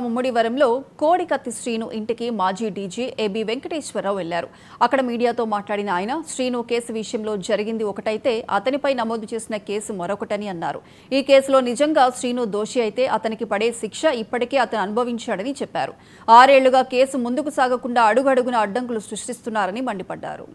ముమ్మడివరంలో కోడికత్తి శ్రీను ఇంటికి మాజీ DG AB Venkateswararao వెళ్లారు. అక్కడ మీడియాతో మాట్లాడిన ఆయన శ్రీను కేసు విషయంలో జరిగింది ఒకటైతే అతనిపై నమోదు చేసిన కేసు మరొకటని అన్నారు. ఈ కేసులో నిజంగా శ్రీను దోషి అయితే అతనికి పడే శిక్ష ఇప్పటికే అతను అనుభవించాడని చెప్పారు. 6 ఏళ్లుగా కేసు ముందుకు సాగకుండా అడుగడుగున అడ్డంకులు సృష్టిస్తున్నారని మండిపడ్డారు.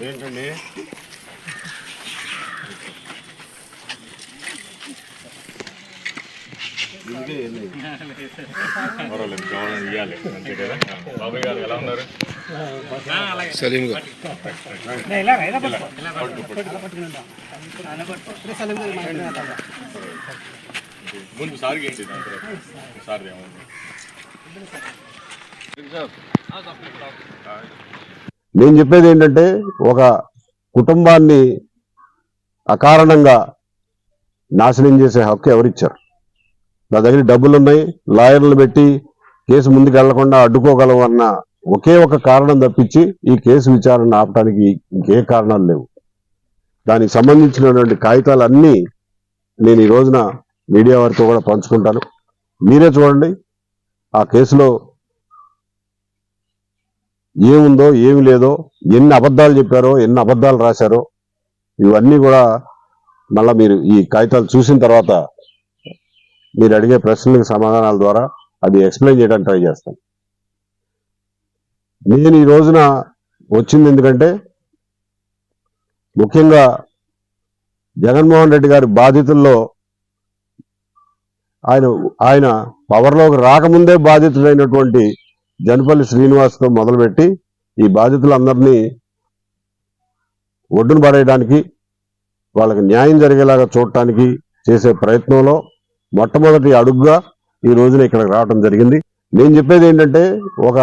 ఏంటండి పర్వాలేదు గవర్నమెంట్ ఇవ్వాలి అంతే కదా. బాబాయ్ గారు ఎలా ఉన్నారు? సలీం గారు ముందు సార్కి ఏంటి సార్ నేను చెప్పేది ఏంటంటే, ఒక కుటుంబాన్ని అకారణంగా నాశనం చేసే హక్కు ఎవరిచ్చారు? నా దగ్గర డబ్బులు ఉన్నాయి, లాయర్లు పెట్టి కేసు ముందుకు వెళ్లకుండా అడ్డుకోగలవు అన్న ఒకే ఒక కారణం తప్పించి ఈ కేసు విచారణ ఆపడానికి ఇంకే కారణాలు లేవు. దానికి సంబంధించినటువంటి కాగితాలన్నీ నేను ఈ రోజున మీడియా వారితో కూడా పంచుకుంటాను. మీరే చూడండి ఆ కేసులో ఏముందో ఏమి లేదో, ఎన్ని అబద్ధాలు చెప్పారో, ఎన్ని అబద్ధాలు రాశారో, ఇవన్నీ కూడా మళ్ళీ మీరు ఈ కాగితాలు చూసిన తర్వాత మీరు అడిగే ప్రశ్నలకు సమాధానాల ద్వారా అది ఎక్స్ప్లెయిన్ చేయడానికి ట్రై చేస్తాను. నేను ఈ రోజున వచ్చింది ఎందుకంటే, ముఖ్యంగా జగన్మోహన్ రెడ్డి గారి బాధితుల్లో ఆయన పవర్లోకి రాకముందే బాధితుడైనటువంటి జనపల్లి శ్రీనివాస్తో మొదలుపెట్టి ఈ బాధితులందరినీ ఒడ్డున పడేయడానికి, వాళ్ళకి న్యాయం జరిగేలాగా చూడటానికి చేసే ప్రయత్నంలో మొట్టమొదటి అడుగుగా ఈ రోజున ఇక్కడికి రావడం జరిగింది. నేను చెప్పేది ఏంటంటే, ఒక